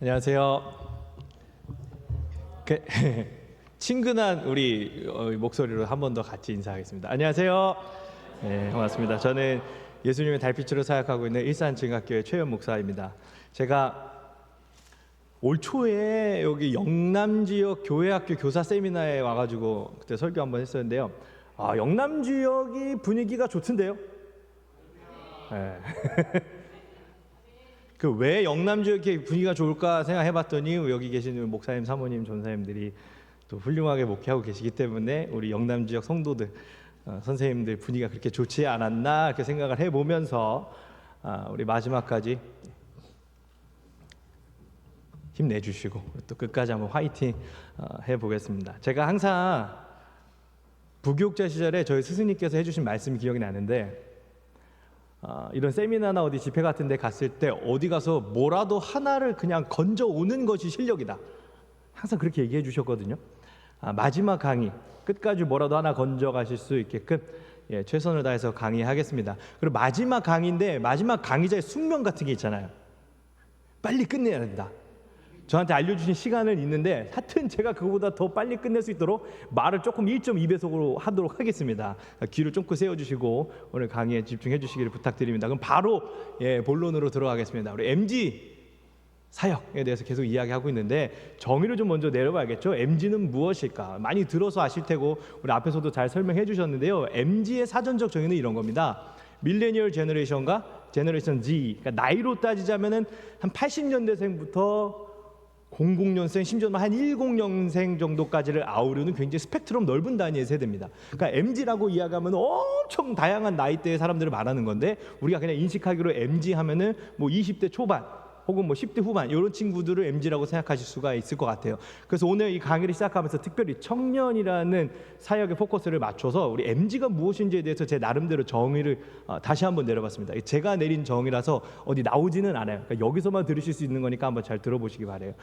안녕하세요. 친근한 우리 목소리로 한 번 더 같이 인사하겠습니다. 안녕하세요. 네, 반갑습니다. 저는 예수님의 달빛으로 사역하고 있는 일산증학교의 최현 목사입니다. 제가 올 초에 여기 영남 지역 교회학교 교사 세미나에 와가지고 그때 설교 한번 했었는데요. 영남 지역이 분위기가 좋던데요. 네. 그 왜 영남 지역의 분위기가 좋을까 생각해봤더니 여기 계신 목사님, 사모님, 전사님들이 또 훌륭하게 목회하고 계시기 때문에 우리 영남 지역 성도들, 선생님들 분위기가 그렇게 좋지 않았나 이렇게 생각을 해보면서 우리 마지막까지 힘내주시고 또 끝까지 한번 화이팅 해보겠습니다. 제가 항상 부교육자 시절에 저희 스승님께서 해주신 말씀이 기억이 나는데 이런 세미나나 어디 집회 같은 데 갔을 때 어디 가서 뭐라도 하나를 그냥 건져오는 것이 실력이다. 항상 그렇게 얘기해 주셨거든요. 마지막 강의 끝까지 뭐라도 하나 건져가실 수 있게끔 최선을 다해서 강의하겠습니다. 그리고 마지막 강의인데 마지막 강의자의 숙명 같은 게 있잖아요. 빨리 끝내야 된다. 저한테 알려주신 시간은 있는데 하여튼 제가 그거보다 더 빨리 끝낼 수 있도록 말을 조금 1.2배속으로 하도록 하겠습니다. 귀를 쫑긋 세워주시고 오늘 강의에 집중해 주시기를 부탁드립니다. 그럼 바로 본론으로 들어가겠습니다. 우리 MG 사역에 대해서 계속 이야기하고 있는데 정의를 좀 먼저 내려봐야겠죠. MG는 무엇일까? 많이 들어서 아실 테고 우리 앞에서도 잘 설명해 주셨는데요. MG의 사전적 정의는 이런 겁니다. 밀레니얼 제너레이션과 제너레이션 Z, 그러니까 나이로 따지자면은 한 80년대생부터 00년생, 심지어는 한 10년생 정도까지를 아우르는 굉장히 스펙트럼 넓은 단위의 세대입니다. 그러니까 MG라고 이야기하면 엄청 다양한 나이대의 사람들을 말하는 건데 우리가 그냥 인식하기로 MG 하면은 뭐 20대 초반 혹은 뭐 10대 후반 이런 친구들을 MG라고 생각하실 수가 있을 것 같아요. 그래서 오늘 이 강의를 시작하면서 특별히 청년이라는 사역에 포커스를 맞춰서 우리 MG가 무엇인지에 대해서 제 나름대로 정의를 다시 한번 내려봤습니다. 제가 내린 정의라서 어디 나오지는 않아요. 그러니까 여기서만 들으실 수 있는 거니까 한번 잘 들어보시기 바라요.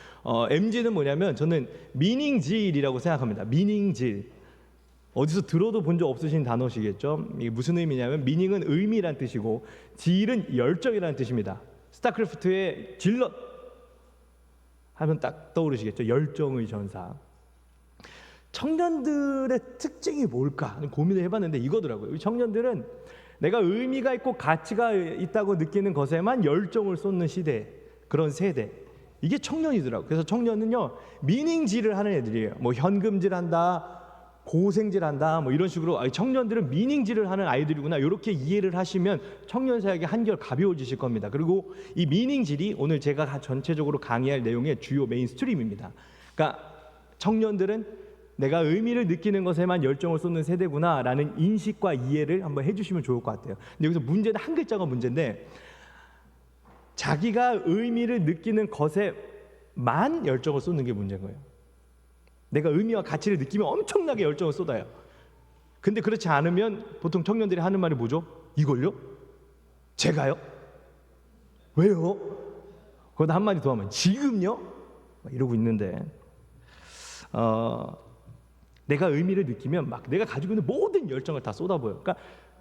MG는 뭐냐면 저는 미닝질이라고 생각합니다. 미닝질. 어디서 들어도 본 적 없으신 단어시겠죠? 이게 무슨 의미냐면 미닝은 의미란 뜻이고 질은 열정이라는 뜻입니다. 스타크래프트의 질럿 하면 딱 떠오르시겠죠? 열정의 전사. 청년들의 특징이 뭘까 고민을 해봤는데 이거더라고요. 이 청년들은 내가 의미가 있고 가치가 있다고 느끼는 것에만 열정을 쏟는 시대, 그런 세대. 이게 청년이더라고요. 그래서 청년은요 미닝질을 하는 애들이에요. 뭐 현금질한다, 고생질한다, 뭐 이런 식으로 청년들은 미닝질을 하는 아이들이구나 이렇게 이해를 하시면 청년 사역이 한결 가벼워지실 겁니다. 그리고 이 미닝질이 오늘 제가 전체적으로 강의할 내용의 주요 메인 스트림입니다. 그러니까 청년들은 내가 의미를 느끼는 것에만 열정을 쏟는 세대구나라는 인식과 이해를 한번 해주시면 좋을 것 같아요. 근데 여기서 문제는 한 글자가 문제인데 자기가 의미를 느끼는 것에만 열정을 쏟는 게 문제인 거예요. 내가 의미와 가치를 느끼면 엄청나게 열정을 쏟아요. 근데 그렇지 않으면 보통 청년들이 하는 말이 뭐죠? 이걸요? 제가요? 왜요? 거기다 한마디 더 하면 지금요? 이러고 있는데 내가 의미를 느끼면 막 내가 가지고 있는 모든 열정을 다 쏟아부어요. 그러니까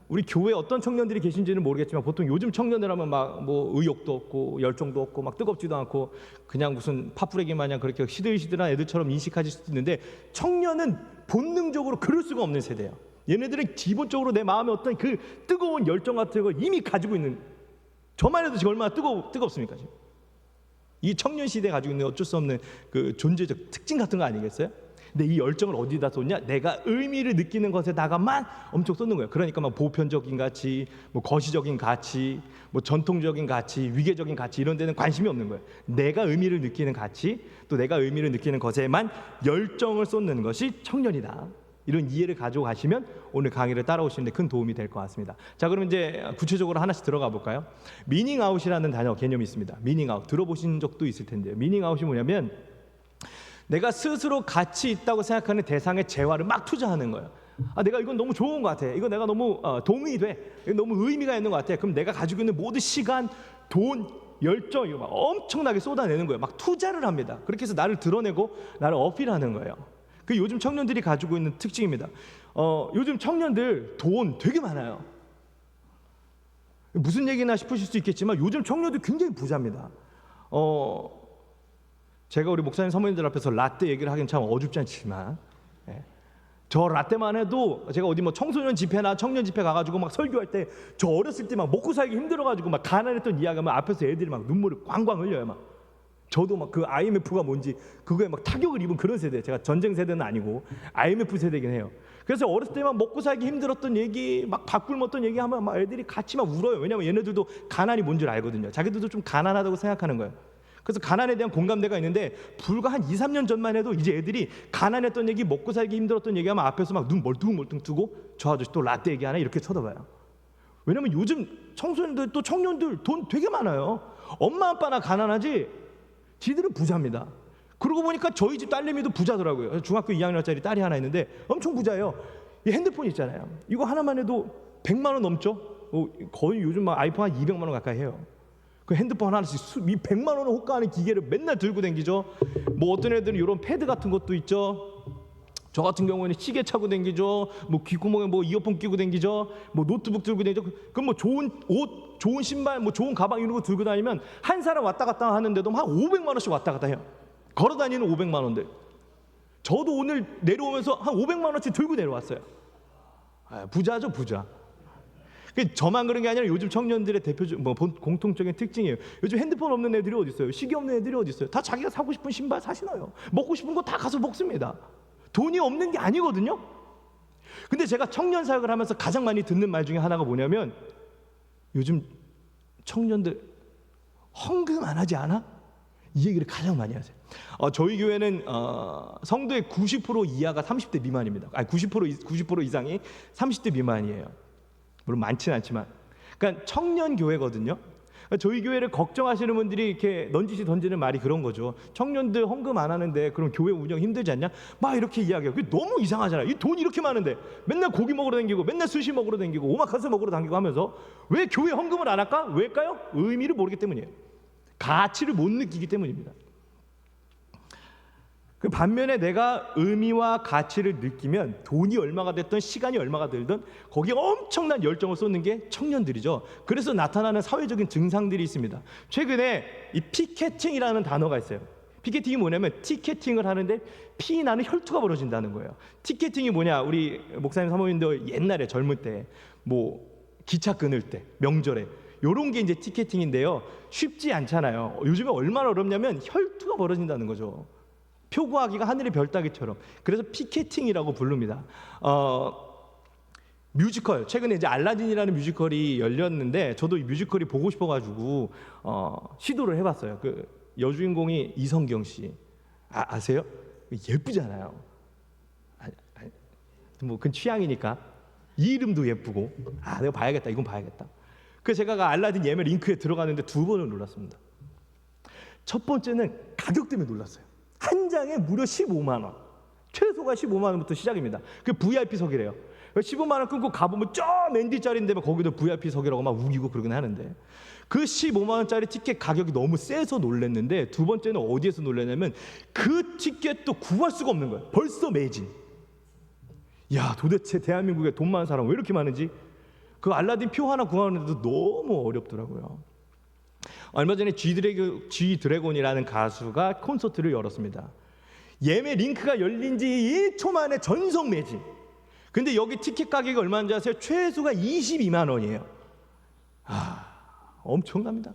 우리 교회에 어떤 청년들이 계신지는 모르겠지만 보통 요즘 청년들 하면 막 뭐 의욕도 없고 열정도 없고 막 뜨겁지도 않고 그냥 무슨 파뿌레기 마냥 그렇게 시들시들한 애들처럼 인식하실 수도 있는데 청년은 본능적으로 그럴 수가 없는 세대예요. 얘네들은 기본적으로 내 마음에 어떤 그 뜨거운 열정 같은 걸 이미 가지고 있는, 저만 해도 지금 얼마나 뜨겁습니까 지금. 이 청년 시대에 가지고 있는 어쩔 수 없는 그 존재적 특징 같은 거 아니겠어요? 근데 이 열정을 어디다 쏟냐? 내가 의미를 느끼는 것에다가만 엄청 쏟는 거예요. 그러니까 막 보편적인 가치, 뭐 거시적인 가치, 뭐 전통적인 가치, 위계적인 가치 이런 데는 관심이 없는 거예요. 내가 의미를 느끼는 가치, 또 내가 의미를 느끼는 것에만 열정을 쏟는 것이 청년이다. 이런 이해를 가지고 가시면 오늘 강의를 따라오시는데 큰 도움이 될 것 같습니다. 자, 그럼 이제 구체적으로 하나씩 들어가 볼까요? 미닝아웃이라는 단어 개념이 있습니다. 미닝아웃 들어보신 적도 있을 텐데요. 미닝아웃이 뭐냐면 내가 스스로 가치 있다고 생각하는 대상의 재화를 막 투자하는 거예요. 내가 이건 너무 좋은 것 같아. 이거 내가 너무 동의 돼. 이거 너무 의미가 있는 것 같아. 그럼 내가 가지고 있는 모든 시간, 돈, 열정 이거 막 엄청나게 쏟아내는 거예요. 막 투자를 합니다. 그렇게 해서 나를 드러내고 나를 어필하는 거예요. 그 요즘 청년들이 가지고 있는 특징입니다. 요즘 청년들 돈 되게 많아요. 무슨 얘기나 싶으실 수 있겠지만 요즘 청년들 굉장히 부자입니다. 제가 우리 목사님 사모님들 앞에서 라떼 얘기를 하긴 참 어줍지 않지만, 저 라떼만 해도 제가 어디 뭐 청소년 집회나 청년 집회 가가지고 막 설교할 때 저 어렸을 때 막 먹고 살기 힘들어가지고 막 가난했던 이야기하면 앞에서 애들이 막 눈물을 꽝꽝 흘려요. 막 저도 막 그 IMF가 뭔지 그거에 막 타격을 입은 그런 세대. 제가 전쟁 세대는 아니고 IMF 세대긴 해요. 그래서 어렸을 때 막 먹고 살기 힘들었던 얘기, 막 밥 굶었던 얘기하면 막 애들이 같이 막 울어요. 왜냐면 얘네들도 가난이 뭔 줄 알거든요. 자기들도 좀 가난하다고 생각하는 거예요. 그래서 가난에 대한 공감대가 있는데, 불과 한 2, 3년 전만 해도 이제 애들이 가난했던 얘기, 먹고 살기 힘들었던 얘기하면 앞에서 막 눈 멀뚱멀뚱 뜨고, 저 아저씨 또 라떼 얘기하나 이렇게 쳐다봐요. 왜냐면 요즘 청소년들 또 청년들 돈 되게 많아요. 엄마 아빠나 가난하지 지들은 부자입니다. 그러고 보니까 저희 집 딸내미도 부자더라고요. 중학교 2학년짜리 딸이 하나 있는데 엄청 부자예요. 이 핸드폰 있잖아요. 이거 하나만 해도 100만 원 넘죠? 거의 요즘 막 아이폰 한 200만 원 가까이 해요. 그 핸드폰 하나씩 이 100만 원을 호가하는 기계를 맨날 들고 다니죠. 뭐 어떤 애들은 이런 패드 같은 것도 있죠. 저 같은 경우에는 시계 차고 다니죠. 뭐 귓구멍에 뭐 이어폰 끼고 다니죠. 뭐 노트북 들고 다니죠. 그럼 뭐 좋은 옷, 좋은 신발, 뭐 좋은 가방 이런 거 들고 다니면 한 사람 왔다 갔다 하는데도 한 500만 원씩 왔다 갔다 해요. 걸어 다니는 500만 원들. 저도 오늘 내려오면서 한 500만 원씩 들고 내려왔어요. 부자죠, 부자. 저만 그런 게 아니라 요즘 청년들의 대표적 공통적인 특징이에요. 요즘 핸드폰 없는 애들이 어디 있어요? 시계 없는 애들이 어디 있어요? 다 자기가 사고 싶은 신발 사 신어요. 먹고 싶은 거 다 가서 먹습니다. 돈이 없는 게 아니거든요. 근데 제가 청년 사역을 하면서 가장 많이 듣는 말 중에 하나가 뭐냐면, 요즘 청년들 헌금 안 하지 않아? 이 얘기를 가장 많이 하세요. 저희 교회는 성도의 90% 이하가 30대 미만입니다. 아니 90% 이상이 30대 미만이에요. 물론 많지는 않지만, 그러니까 청년 교회거든요. 그러니까 저희 교회를 걱정하시는 분들이 이렇게 던지는 말이 그런 거죠. 청년들 헌금 안 하는데 그럼 교회 운영 힘들지 않냐? 막 이렇게 이야기해요. 그게 너무 이상하잖아요. 이 돈 이렇게 많은데 맨날 고기 먹으러 다니고, 맨날 스시 먹으러 다니고, 오마카세 먹으러 다니고 하면서 왜 교회 헌금을 안 할까? 왜일까요? 의미를 모르기 때문이에요. 가치를 못 느끼기 때문입니다. 그 반면에 내가 의미와 가치를 느끼면 돈이 얼마가 됐든 시간이 얼마가 들든 거기에 엄청난 열정을 쏟는 게 청년들이죠. 그래서 나타나는 사회적인 증상들이 있습니다. 최근에 이 피켓팅이라는 단어가 있어요. 피켓팅이 뭐냐면 티켓팅을 하는데 피 나는 혈투가 벌어진다는 거예요. 티켓팅이 뭐냐? 우리 목사님 사모님들 옛날에 젊을 때 뭐 기차 끊을 때, 명절에 요런 게 이제 티켓팅인데요. 쉽지 않잖아요. 요즘에 얼마나 어렵냐면 혈투가 벌어진다는 거죠. 표구하기가 하늘의 별 따기처럼. 그래서 피켓팅이라고 부릅니다. 뮤지컬, 최근에 이제 알라딘이라는 뮤지컬이 열렸는데 저도 이 뮤지컬이 보고 싶어가지고 시도를 해봤어요. 그 여주인공이 이성경 씨 아세요? 예쁘잖아요. 뭐 그건 취향이니까. 이 이름도 예쁘고 내가 봐야겠다, 이건 봐야겠다. 그래서 제가 알라딘 예매 링크에 들어갔는데 2번을 눌렀습니다. 첫 번째는 가격 때문에 놀랐어요. 한 장에 무려 15만 원. 최소가 15만 원부터 시작입니다. 그 VIP석이래요. 15만 원 끊고 가보면 저 맨 뒷자리인데 거기도 VIP석이라고 막 우기고 그러긴 하는데, 그 15만 원짜리 티켓 가격이 너무 세서 놀랐는데, 두 번째는 어디에서 놀랐냐면 그 티켓도 구할 수가 없는 거예요. 벌써 매진. 야, 도대체 대한민국에 돈 많은 사람 왜 이렇게 많은지. 그 알라딘 표 하나 구하는데도 너무 어렵더라고요. 얼마 전에 G-드래곤이라는 가수가 콘서트를 열었습니다. 예매 링크가 열린 지 1초 만에 전석 매진. 근데 여기 티켓 가격이 얼마인지 아세요? 최소가 22만 원이에요. 엄청납니다.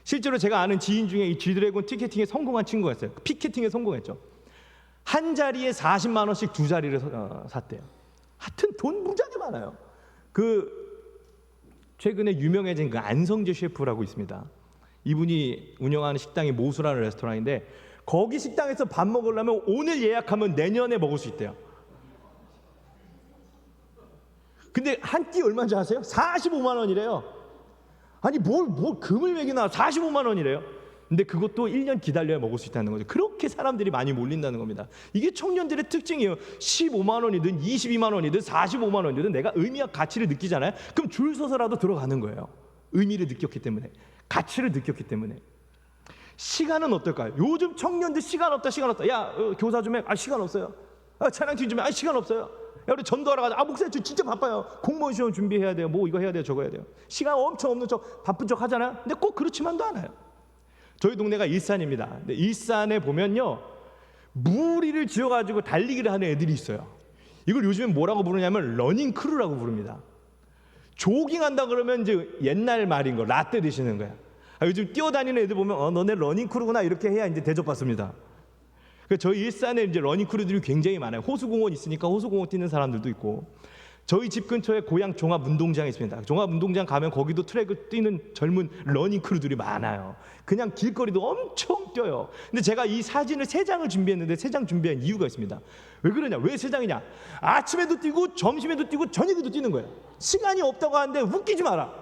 실제로 제가 아는 지인 중에 이 G-드래곤 티켓팅에 성공한 친구가 있어요. 피켓팅에 성공했죠. 한 자리에 40만 원씩 두 자리를 샀대요. 하여튼 돈 무지하게 많아요. 최근에 유명해진 그 안성재 셰프라고 있습니다. 이분이 운영하는 식당이 모수라는 레스토랑인데, 거기 식당에서 밥 먹으려면 오늘 예약하면 내년에 먹을 수 있대요. 근데 한 끼 얼마인지 아세요? 45만 원이래요. 아니 뭘 금을 매기나 45만 원이래요. 근데 그것도 1년 기다려야 먹을 수 있다는 거죠. 그렇게 사람들이 많이 몰린다는 겁니다. 이게 청년들의 특징이에요. 15만 원이든 22만 원이든 45만 원이든 내가 의미와 가치를 느끼잖아요. 그럼 줄 서서라도 들어가는 거예요. 의미를 느꼈기 때문에, 가치를 느꼈기 때문에. 시간은 어떨까요? 요즘 청년들 시간 없다. 야, 교사 좀 해. 시간 없어요. 차량팀 좀 해. 시간 없어요. 야, 우리 전도하러 가자. 목사님 저 진짜 바빠요. 공무원 시험 준비해야 돼요. 뭐 이거 해야 돼요, 저거 해야 돼요. 시간 엄청 없는 척 바쁜 척 하잖아요. 근데 꼭 그렇지만도 않아요. 저희 동네가 일산입니다. 근데 일산에 보면요, 무리를 지어가지고 달리기를 하는 애들이 있어요. 이걸 요즘에 뭐라고 부르냐면 러닝 크루라고 부릅니다. 조깅한다 그러면 이제 옛날 말인 거, 라떼 드시는 거야. 요즘 뛰어다니는 애들 보면 너네 러닝 크루구나 이렇게 해야 이제 대접받습니다. 그래서 저희 일산에 이제 러닝 크루들이 굉장히 많아요. 호수공원 있으니까 호수공원 뛰는 사람들도 있고, 저희 집 근처에 고양 종합운동장이 있습니다. 종합운동장 가면 거기도 트랙을 뛰는 젊은 러닝 크루들이 많아요. 그냥 길거리도 엄청 뛰어요. 근데 제가 이 사진을 3장을 준비했는데 3장 준비한 이유가 있습니다. 왜 그러냐? 왜 3장이냐? 아침에도 뛰고 점심에도 뛰고 저녁에도 뛰는 거예요. 시간이 없다고 하는데 웃기지 마라.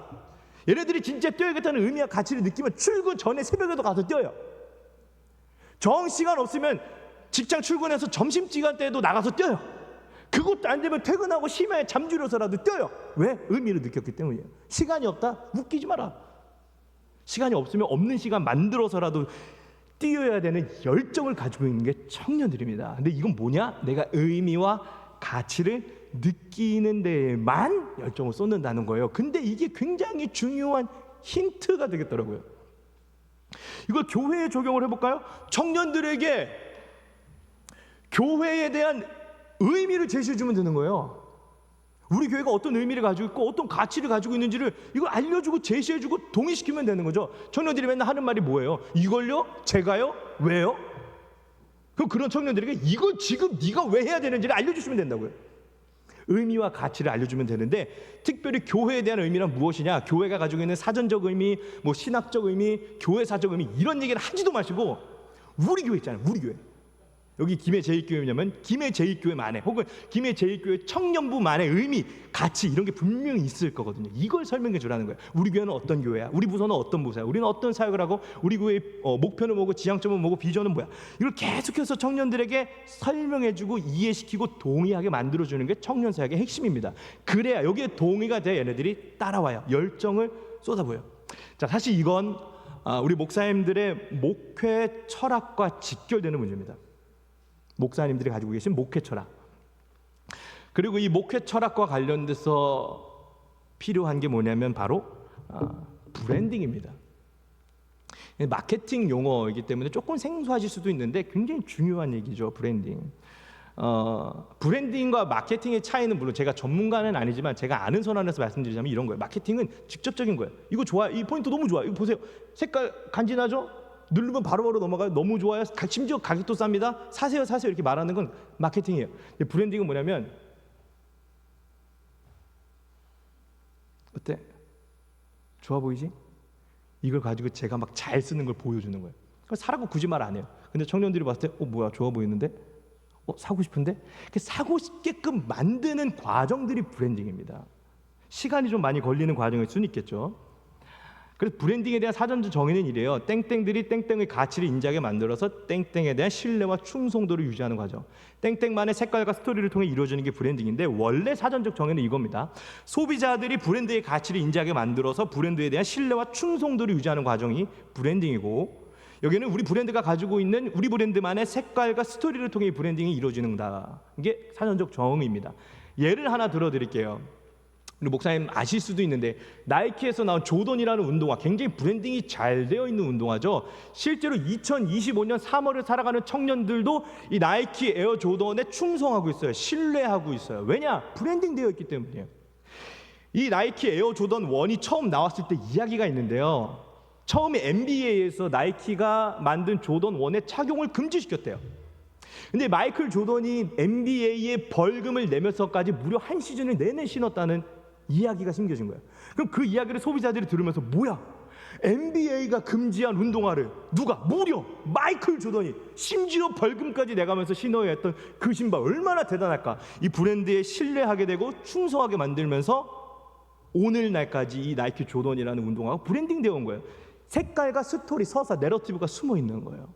얘네들이 진짜 뛰어야겠다는 의미와 가치를 느끼면 출근 전에 새벽에도 가서 뛰어요. 정 시간 없으면 직장 출근해서 점심시간 때에도 나가서 뛰어요. 그것도 안 되면 퇴근하고 심야에 잠줄여서라도 뛰어요. 왜? 의미를 느꼈기 때문이에요. 시간이 없다? 웃기지 마라. 시간이 없으면 없는 시간 만들어서라도 뛰어야 되는 열정을 가지고 있는 게 청년들입니다. 근데 이건 뭐냐? 내가 의미와 가치를 느끼는 데에만 열정을 쏟는다는 거예요. 근데 이게 굉장히 중요한 힌트가 되겠더라고요. 이걸 교회에 적용을 해볼까요? 청년들에게 교회에 대한 의미를 제시해주면 되는 거예요. 우리 교회가 어떤 의미를 가지고 있고 어떤 가치를 가지고 있는지를 이걸 알려주고 제시해주고 동의시키면 되는 거죠. 청년들이 맨날 하는 말이 뭐예요? 이걸요? 제가요? 왜요? 그럼 그런 청년들에게 이걸 지금 네가 왜 해야 되는지를 알려주시면 된다고요. 의미와 가치를 알려주면 되는데, 특별히 교회에 대한 의미란 무엇이냐? 교회가 가지고 있는 사전적 의미, 뭐 신학적 의미, 교회사적 의미, 이런 얘기를 하지도 마시고 우리 교회 있잖아요. 우리 교회. 여기 김해 제1교회냐면 김해 제1교회만의, 혹은 김해 제1교회 청년부만의 의미, 가치, 이런 게 분명히 있을 거거든요. 이걸 설명해 주라는 거예요. 우리 교회는 어떤 교회야? 우리 부서는 어떤 부서야? 우리는 어떤 사역을 하고, 우리 교회의 목표는 뭐고, 지향점은 뭐고, 비전은 뭐야? 이걸 계속해서 청년들에게 설명해 주고 이해시키고 동의하게 만들어 주는 게 청년 사역의 핵심입니다. 그래야 여기에 동의가 돼 얘네들이 따라와요. 열정을 쏟아부어요. 자, 사실 이건 우리 목사님들의 목회 철학과 직결되는 문제입니다. 목사님들이 가지고 계신 목회 철학, 그리고 이 목회 철학과 관련돼서 필요한 게 뭐냐면 바로 브랜딩입니다. 마케팅 용어이기 때문에 조금 생소하실 수도 있는데 굉장히 중요한 얘기죠. 브랜딩. 브랜딩과 마케팅의 차이는, 물론 제가 전문가는 아니지만 제가 아는 선안에서 말씀드리자면 이런 거예요. 마케팅은 직접적인 거예요. 이거 좋아요. 이 포인트 너무 좋아요. 이거 보세요. 색깔 간지나죠? 누르면 바로바로 넘어가요. 너무 좋아요. 심지어 가격도 쌉니다. 사세요, 사세요, 이렇게 말하는 건 마케팅이에요. 브랜딩은 뭐냐면, 어때? 좋아 보이지? 이걸 가지고 제가 막 잘 쓰는 걸 보여주는 거예요. 사라고 굳이 말 안 해요. 근데 청년들이 봤을 때 뭐야, 좋아 보이는데? 사고 싶은데? 사고 싶게끔 만드는 과정들이 브랜딩입니다. 시간이 좀 많이 걸리는 과정일 수는 있겠죠. 그래서 브랜딩에 대한 사전적 정의는 이래요. 땡땡들이 땡땡의 가치를 인지하게 만들어서 땡땡에 대한 신뢰와 충성도를 유지하는 과정. 땡땡만의 색깔과 스토리를 통해 이루어지는 게 브랜딩인데, 원래 사전적 정의는 이겁니다. 소비자들이 브랜드의 가치를 인지하게 만들어서 브랜드에 대한 신뢰와 충성도를 유지하는 과정이 브랜딩이고, 여기는 우리 브랜드가 가지고 있는 우리 브랜드만의 색깔과 스토리를 통해 브랜딩이 이루어지는다. 이게 사전적 정의입니다. 예를 하나 들어드릴게요. 목사님 아실 수도 있는데, 나이키에서 나온 조던이라는 운동화, 굉장히 브랜딩이 잘 되어 있는 운동화죠. 실제로 2025년 3월을 살아가는 청년들도 이 나이키 에어 조던에 충성하고 있어요. 신뢰하고 있어요. 왜냐? 브랜딩 되어 있기 때문이에요. 이 나이키 에어 조던 1이 처음 나왔을 때 이야기가 있는데요. 처음에 NBA에서 나이키가 만든 조던 1의 착용을 금지시켰대요. 근데 마이클 조던이 NBA에 벌금을 내면서까지 무려 1시즌을 내내 신었다는 이야기가 심겨진 거예요. 그럼 그 이야기를 소비자들이 들으면서, 뭐야, NBA가 금지한 운동화를 누가, 무려 마이클 조던이 심지어 벌금까지 내가면서 신어야 했던 그 신발 얼마나 대단할까. 이 브랜드에 신뢰하게 되고 충성하게 만들면서 오늘날까지 이 나이키 조던이라는 운동화가 브랜딩 되어 온 거예요. 색깔과 스토리, 서사, 내러티브가 숨어 있는 거예요.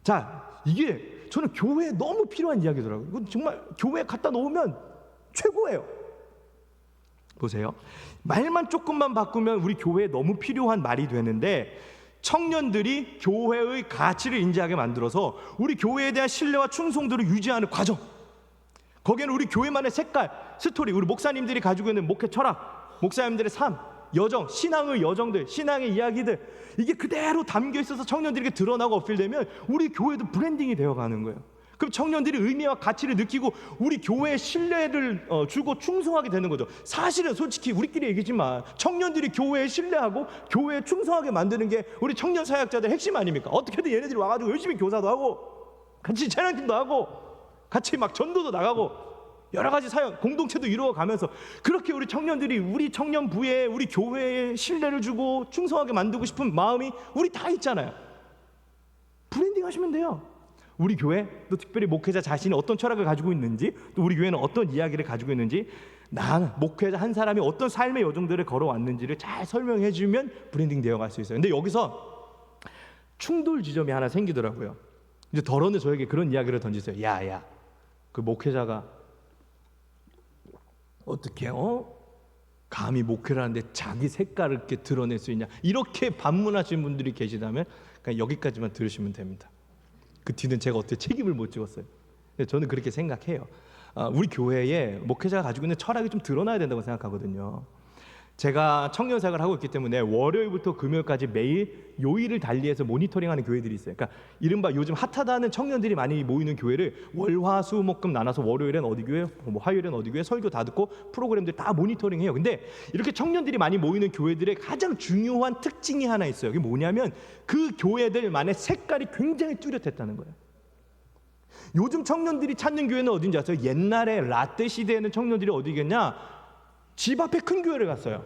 자, 이게 저는 교회에 너무 필요한 이야기더라고요. 이건 정말 교회에 갖다 놓으면 최고예요. 보세요. 말만 조금만 바꾸면 우리 교회에 너무 필요한 말이 되는데, 청년들이 교회의 가치를 인지하게 만들어서 우리 교회에 대한 신뢰와 충성도를 유지하는 과정, 거기에는 우리 교회만의 색깔, 스토리, 우리 목사님들이 가지고 있는 목회 철학, 목사님들의 삶, 여정, 신앙의 여정들, 신앙의 이야기들, 이게 그대로 담겨 있어서 청년들에게 드러나고 어필되면 우리 교회도 브랜딩이 되어가는 거예요. 그럼 청년들이 의미와 가치를 느끼고 우리 교회에 신뢰를 주고 충성하게 되는 거죠. 사실은 솔직히 우리끼리 얘기지만 청년들이 교회에 신뢰하고 교회에 충성하게 만드는 게 우리 청년 사역자들 핵심 아닙니까? 어떻게든 얘네들이 와가지고 열심히 교사도 하고 같이 찬양팀도 하고 같이 막 전도도 나가고 여러 가지 사역, 공동체도 이루어가면서 그렇게 우리 청년들이 우리 청년부에 우리 교회에 신뢰를 주고 충성하게 만들고 싶은 마음이 우리 다 있잖아요. 브랜딩 하시면 돼요. 우리 교회, 또 특별히 목회자 자신이 어떤 철학을 가지고 있는지, 또 우리 교회는 어떤 이야기를 가지고 있는지, 나 목회자 한 사람이 어떤 삶의 여정들을 걸어왔는지를 잘 설명해 주면 브랜딩 되어갈 수 있어요. 근데 여기서 충돌 지점이 하나 생기더라고요. 이제 더러는 저에게 그런 이야기를 던지세요. 야, 그 목회자가 어떻게 감히 목회를 하는데 자기 색깔을 이렇게 드러낼 수 있냐, 이렇게 반문하시는 분들이 계시다면 그냥 여기까지만 들으시면 됩니다. 그 뒤는 제가 어떻게 책임을 못 지었어요. 저는 그렇게 생각해요. 우리 교회에 목회자가 가지고 있는 철학이 좀 드러나야 된다고 생각하거든요. 제가 청년 사역을 하고 있기 때문에 월요일부터 금요일까지 매일 요일을 달리해서 모니터링하는 교회들이 있어요. 그러니까 이른바 요즘 핫하다는 청년들이 많이 모이는 교회를 월화수목금 나눠서 월요일엔 어디 교회, 화요일엔 어디 교회 설교 다 듣고 프로그램들 다 모니터링해요. 근데 이렇게 청년들이 많이 모이는 교회들의 가장 중요한 특징이 하나 있어요. 그게 뭐냐면 그 교회들만의 색깔이 굉장히 뚜렷했다는 거예요. 요즘 청년들이 찾는 교회는 어딘지 아세요? 옛날에 라떼 시대에는 청년들이 어디겠냐? 집 앞에 큰 교회를 갔어요.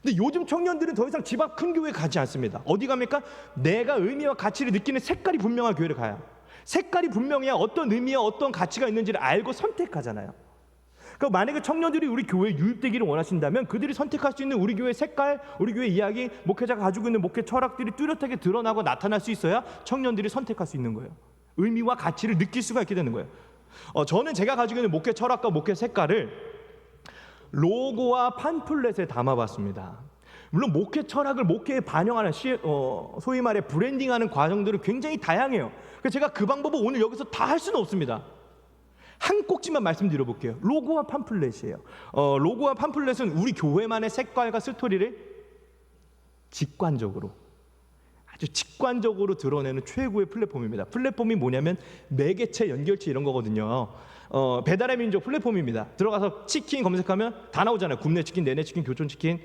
근데 요즘 청년들은 더 이상 집 앞 큰 교회 가지 않습니다. 어디 갑니까? 내가 의미와 가치를 느끼는 색깔이 분명한 교회를 가요. 색깔이 분명해야 어떤 의미와 어떤 가치가 있는지를 알고 선택하잖아요. 그러니까 만약에 청년들이 우리 교회에 유입되기를 원하신다면 그들이 선택할 수 있는 우리 교회 색깔, 우리 교회 이야기, 목회자가 가지고 있는 목회 철학들이 뚜렷하게 드러나고 나타날 수 있어야 청년들이 선택할 수 있는 거예요. 의미와 가치를 느낄 수가 있게 되는 거예요. 저는 제가 가지고 있는 목회 철학과 목회 색깔을 로고와 팜플렛에 담아봤습니다. 물론 목회 철학을 목회에 반영하는 소위 말해 브랜딩하는 과정들은 굉장히 다양해요. 그래서 제가 그 방법을 오늘 여기서 다 할 수는 없습니다. 한 꼭지만 말씀드려볼게요. 로고와 팜플렛이에요. 로고와 팜플렛은 우리 교회만의 색깔과 스토리를 직관적으로, 아주 직관적으로 드러내는 최고의 플랫폼입니다. 플랫폼이 뭐냐면 매개체, 연결체 이런 거거든요. 배달의 민족 플랫폼입니다. 들어가서 치킨 검색하면 다 나오잖아요. 굽네 치킨, 내내 치킨, 교촌 치킨,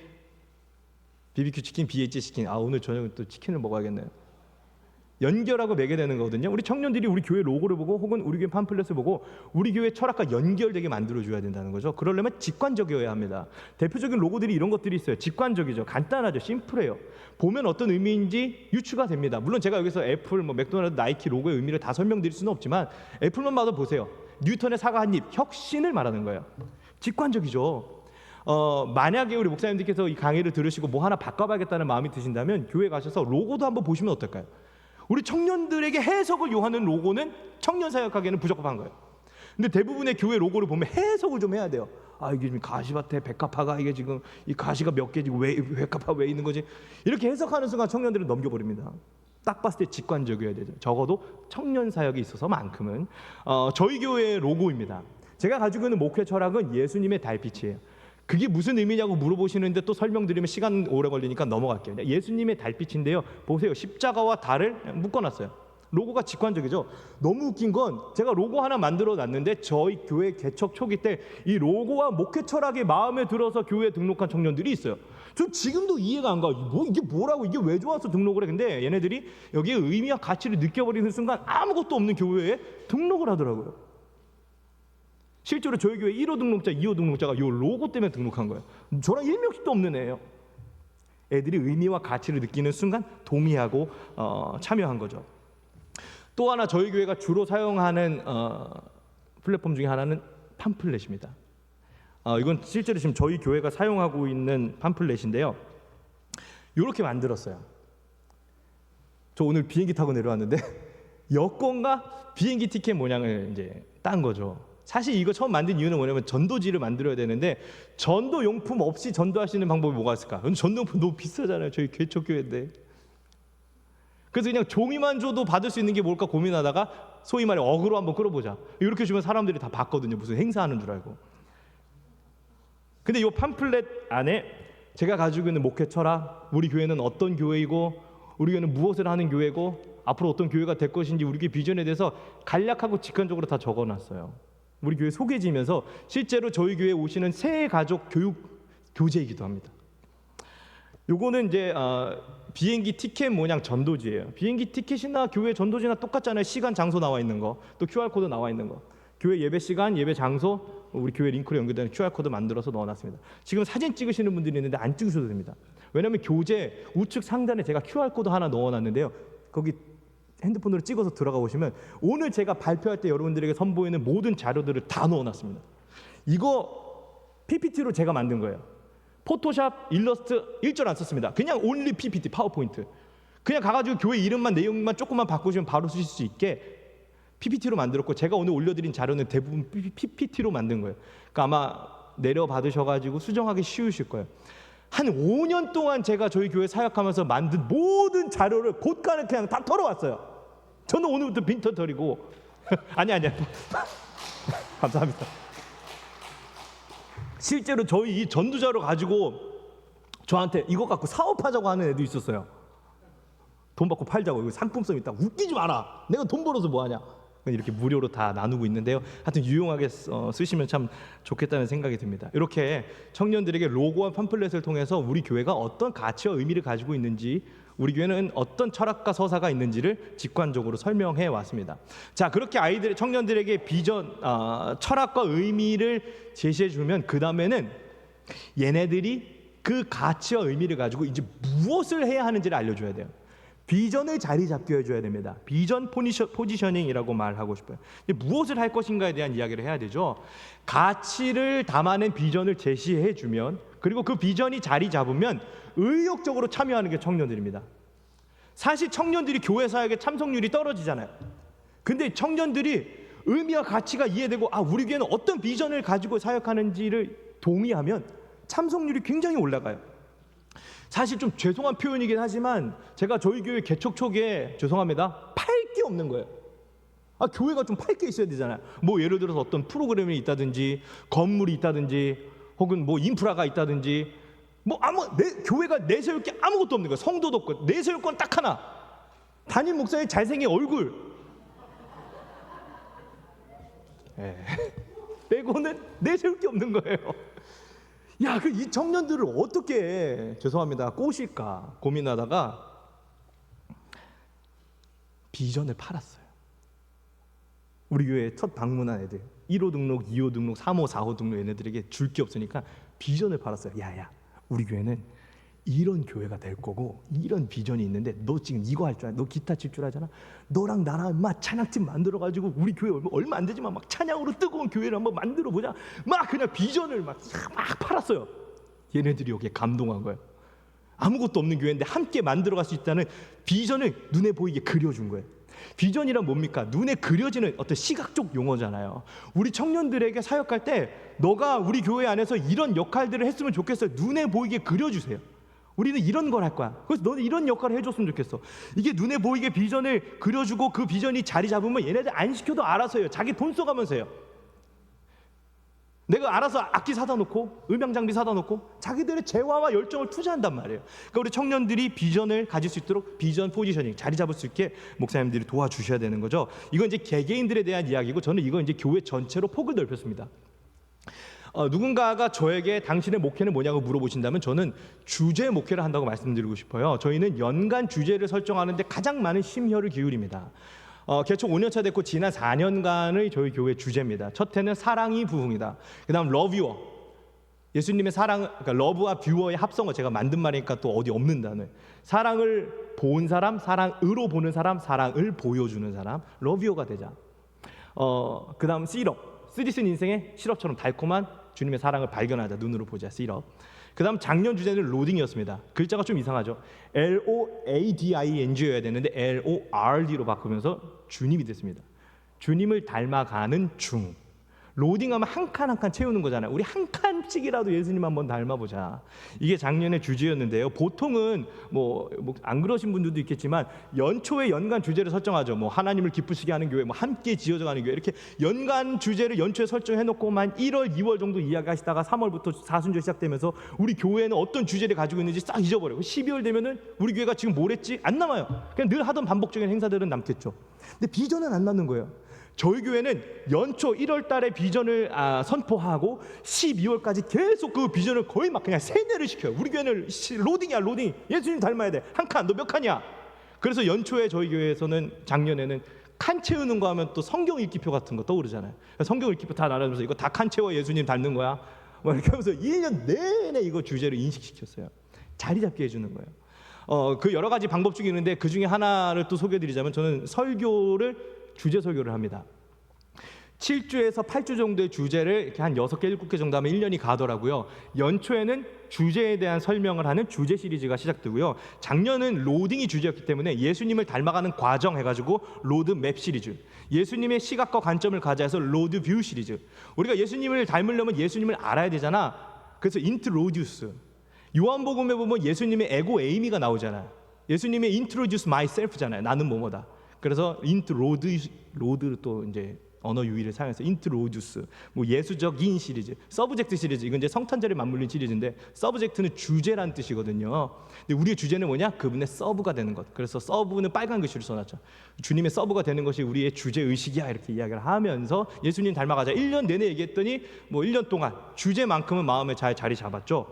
BBQ 치킨, BH 치킨. 오늘 저녁은 또 치킨을 먹어야겠네요. 연결하고 매게 되는 거거든요. 우리 청년들이 우리 교회 로고를 보고 혹은 우리 교회 팜플렛을 보고 우리 교회 철학과 연결되게 만들어줘야 된다는 거죠. 그러려면 직관적이어야 합니다. 대표적인 로고들이 이런 것들이 있어요. 직관적이죠. 간단하죠. 심플해요. 보면 어떤 의미인지 유추가 됩니다. 물론 제가 여기서 애플, 맥도날드, 나이키 로고의 의미를 다 설명드릴 수는 없지만 애플만 봐도 보세요. 뉴턴의 사과 한 입, 혁신을 말하는 거예요. 직관적이죠. 만약에 우리 목사님들께서 이 강의를 들으시고 뭐 하나 바꿔봐야겠다는 마음이 드신다면 교회 가셔서 로고도 한번 보시면 어떨까요? 우리 청년들에게 해석을 요하는 로고는 청년 사역하기에는 부적합한 거예요. 근데 대부분의 교회 로고를 보면 해석을 좀 해야 돼요. 이게 지금 가시밭에 백합화가 이게 지금 이 가시가 몇 개지, 왜 백합화 왜 있는 거지? 이렇게 해석하는 순간 청년들은 넘겨버립니다. 딱 봤을 때 직관적이어야 되죠. 적어도 청년 사역에 있어서만큼은. 저희 교회의 로고입니다. 제가 가지고 있는 목회 철학은 예수님의 달빛이에요. 그게 무슨 의미냐고 물어보시는데 또 설명드리면 시간 오래 걸리니까 넘어갈게요. 예수님의 달빛인데요. 보세요. 십자가와 달을 묶어놨어요. 로고가 직관적이죠. 너무 웃긴 건 제가 로고 하나 만들어 놨는데 저희 교회 개척 초기 때 이 로고와 목회 철학이 마음에 들어서 교회에 등록한 청년들이 있어요. 저 지금도 이해가 안 가. 이게 뭐라고, 이게 왜 좋아서 등록을 해? 근데 얘네들이 여기에 의미와 가치를 느껴버리는 순간 아무것도 없는 교회에 등록을 하더라고요. 실제로 저희 교회 1호 등록자, 2호 등록자가 이 로고 때문에 등록한 거예요. 저랑 일명씩도 없는 애예요. 애들이 의미와 가치를 느끼는 순간 동의하고 참여한 거죠. 또 하나 저희 교회가 주로 사용하는 플랫폼 중에 하나는 팜플렛입니다. 이건 실제로 지금 저희 교회가 사용하고 있는 팜플렛인데요. 이렇게 만들었어요. 저 오늘 비행기 타고 내려왔는데 여권과 비행기 티켓 모양을 이제 딴 거죠. 사실 이거 처음 만든 이유는 뭐냐면 전도지를 만들어야 되는데 전도 용품 없이 전도할 수 있는 방법이 뭐가 있을까? 전도 용품 너무 비싸잖아요. 저희 개척교회인데. 그래서 그냥 종이만 줘도 받을 수 있는 게 뭘까 고민하다가 소위 말해 어그로 한번 끌어보자. 이렇게 주면 사람들이 다 받거든요. 무슨 행사하는 줄 알고. 근데 이 팜플렛 안에 제가 가지고 있는 목회 철학, 우리 교회는 어떤 교회이고 우리 교회는 무엇을 하는 교회고 앞으로 어떤 교회가 될 것인지 우리 교회 비전에 대해서 간략하고 직관적으로 다 적어놨어요. 우리 교회 소개지면서 실제로 저희 교회에 오시는 새 가족 교육 교재이기도 합니다. 요거는 이제 비행기 티켓 모양 전도지예요. 비행기 티켓이나 교회 전도지나 똑같잖아요. 시간, 장소 나와 있는 거, 또 QR코드 나와 있는 거. 교회 예배 시간, 예배 장소, 우리 교회 링크로 연결되는 QR코드 만들어서 넣어놨습니다. 지금 사진 찍으시는 분들이 있는데 안 찍으셔도 됩니다. 왜냐하면 교재 우측 상단에 제가 QR코드 하나 넣어놨는데요. 거기 핸드폰으로 찍어서 들어가 보시면 오늘 제가 발표할 때 여러분들에게 선보이는 모든 자료들을 다 넣어놨습니다. 이거 PPT로 제가 만든 거예요. 포토샵, 일러스트 1절 안 썼습니다. 그냥 온리 PPT, 파워포인트. 그냥 가가지고 교회 이름만 내용만 조금만 바꾸시면 바로 쓰실 수 있게 PPT로 만들었고, 제가 오늘 올려드린 자료는 대부분 PPT로 만든 거예요. 그러니까 아마 내려받으셔가지고 수정하기 쉬우실 거예요. 한 5년 동안 제가 저희 교회 사역하면서 만든 모든 자료를 곳간에 그냥 다 털어왔어요. 저는 오늘부터 빈터 털이고 아니 감사합니다. 실제로 저희 이 전도자료 가지고 저한테 이거 갖고 사업하자고 하는 애도 있었어요. 돈 받고 팔자고, 이거 상품성 있다. 웃기지 마라. 내가 돈 벌어서 뭐하냐. 이렇게 무료로 다 나누고 있는데요. 하여튼 유용하게 쓰시면 참 좋겠다는 생각이 듭니다. 이렇게 청년들에게 로고와 팜플렛을 통해서 우리 교회가 어떤 가치와 의미를 가지고 있는지, 우리 교회는 어떤 철학과 서사가 있는지를 직관적으로 설명해 왔습니다. 자, 그렇게 청년들에게 비전, 철학과 의미를 제시해 주면 그 다음에는 얘네들이 그 가치와 의미를 가지고 이제 무엇을 해야 하는지를 알려줘야 돼요. 비전을 자리 잡게 해줘야 됩니다. 비전 포지셔닝이라고 말하고 싶어요. 무엇을 할 것인가에 대한 이야기를 해야 되죠. 가치를 담아낸 비전을 제시해 주면, 그리고 그 비전이 자리 잡으면 의욕적으로 참여하는 게 청년들입니다. 사실 청년들이 교회 사역의 참석률이 떨어지잖아요. 근데 청년들이 의미와 가치가 이해되고 우리 교회는 어떤 비전을 가지고 사역하는지를 동의하면 참석률이 굉장히 올라가요. 사실 좀 죄송한 표현이긴 하지만 제가 저희 교회 개척 초기에 죄송합니다, 팔 게 없는 거예요. 교회가 좀 팔 게 있어야 되잖아요. 뭐 예를 들어서 어떤 프로그램이 있다든지 건물이 있다든지 혹은 뭐 인프라가 있다든지 교회가 내세울 게 아무것도 없는 거예요. 성도도 없고 내세울 건 딱 하나, 담임 목사의 잘생긴 얼굴 빼고는 내세울 게 없는 거예요. 이 청년들을 어떻게 죄송합니다 꼬실까 고민하다가 비전을 팔았어요. 우리 교회에 첫 방문한 애들 1호 등록, 2호 등록, 3호, 4호 등록 얘네들에게 줄 게 없으니까 비전을 팔았어요. 야야, 우리 교회는 이런 교회가 될 거고 이런 비전이 있는데 너 지금 이거 할 줄 알아? 너 기타 칠 줄 알잖아? 너랑 나랑 찬양팀 만들어가지고 우리 교회 얼마 안 되지만 찬양으로 뜨거운 교회를 한번 만들어보자. 그냥 비전을 막 팔았어요. 얘네들이 여기에 감동한 거예요. 아무것도 없는 교회인데 함께 만들어갈 수 있다는 비전을 눈에 보이게 그려준 거예요. 비전이란 뭡니까? 눈에 그려지는 어떤 시각적 용어잖아요. 우리 청년들에게 사역할 때 너가 우리 교회 안에서 이런 역할들을 했으면 좋겠어요. 눈에 보이게 그려주세요. 우리는 이런 걸 할 거야. 그래서 너는 이런 역할을 해줬으면 좋겠어. 이게 눈에 보이게 비전을 그려주고 그 비전이 자리 잡으면 얘네들 안 시켜도 알아서 해요. 자기 돈 써가면서 해요. 내가 알아서 악기 사다 놓고 음향 장비 사다 놓고 자기들의 재화와 열정을 투자한단 말이에요. 그러니까 우리 청년들이 비전을 가질 수 있도록 비전 포지셔닝 자리 잡을 수 있게 목사님들이 도와주셔야 되는 거죠. 이건 이제 개개인들에 대한 이야기고, 저는 이건 이제 교회 전체로 폭을 넓혔습니다. 누군가가 저에게 당신의 목회는 뭐냐고 물어보신다면 저는 주제 목회를 한다고 말씀드리고 싶어요. 저희는 연간 주제를 설정하는데 가장 많은 심혈을 기울입니다. 개척 5년차 됐고 지난 4년간의 저희 교회 주제입니다. 첫 해는 사랑이 부흥이다. 그 다음 러뷰어, 예수님의 사랑, 그러니까 러브와 뷰어의 합성어, 제가 만든 말이니까 또 어디 없는 단어. 사랑을 본 사람, 사랑으로 보는 사람, 사랑을 보여주는 사람, 러뷰어가 되자. 그 다음 시럽, 쓰디쓴 인생의 시럽처럼 달콤한 주님의 사랑을 발견하자, 눈으로 보자, 시럽. 그 다음 작년 주제는 로딩이었습니다. 글자가 좀 이상하죠. LOADING여야 되는데 LORD로 바꾸면서 주님이 됐습니다. 주님을 닮아가는 중. 로딩하면 한 칸 한 칸 채우는 거잖아요. 우리 한 칸씩이라도 예수님 한번 닮아보자. 이게 작년의 주제였는데요. 보통은 뭐 안 그러신 분들도 있겠지만 연초에 연간 주제를 설정하죠. 뭐 하나님을 기쁘시게 하는 교회, 뭐 함께 지어져가는 교회, 이렇게 연간 주제를 연초에 설정해놓고만 1월, 2월 정도 이야기하시다가 3월부터 사순절 시작되면서 우리 교회는 어떤 주제를 가지고 있는지 싹 잊어버려요. 12월 되면은 우리 교회가 지금 뭘 했지? 안 남아요. 그냥 늘 하던 반복적인 행사들은 남겠죠. 근데 비전은 안 남는 거예요. 저희 교회는 연초 1월 달에 비전을 선포하고 12월까지 계속 그 비전을 거의 막 그냥 세뇌를 시켜요. 우리 교회는 로딩이야, 로딩. 예수님 닮아야 돼. 한 칸, 너 몇 칸이야? 그래서 연초에 저희 교회에서는 작년에는 칸 채우는 거 하면 또 성경 읽기표 같은 거 떠오르잖아요. 성경 읽기표 다 나눠주면서 이거 다 칸 채워 예수님 닮는 거야. 뭐 이렇게 하면서 1년 내내 이거 주제를 인식시켰어요. 자리 잡게 해주는 거예요. 그 여러 가지 방법 중에 있는데 그 중에 하나를 또 소개해드리자면 저는 설교를 주제 설교를 합니다. 7주에서 8주 정도의 주제를 이렇게 한 6개, 7개 정도 하면 1년이 가더라고요. 연초에는 주제에 대한 설명을 하는 주제 시리즈가 시작되고요. 작년은 로딩이 주제였기 때문에 예수님을 닮아가는 과정 해가지고 로드맵 시리즈, 예수님의 시각과 관점을 가자 해서 로드뷰 시리즈. 우리가 예수님을 닮으려면 예수님을 알아야 되잖아. 그래서 인트로듀스. 요한복음에 보면 예수님의 에고 에이미가 나오잖아요. 예수님의 introduce myself잖아요. 나는 뭐뭐다. 그래서 로드 또 이제 언어 유희를 사용해서 인트로듀스, 뭐 예수적인 시리즈, 서브젝트 시리즈, 이건 이제 성탄절에 맞물린 시리즈인데 서브젝트는 주제란 뜻이거든요. 근데 우리의 주제는 뭐냐? 그분의 서브가 되는 것. 그래서 서브는 빨간 글씨로 써놨죠. 주님의 서브가 되는 것이 우리의 주제 의식이야, 이렇게 이야기를 하면서 예수님 닮아가자 1년 내내 얘기했더니 뭐 1년 동안 주제만큼은 마음에 잘 자리 잡았죠.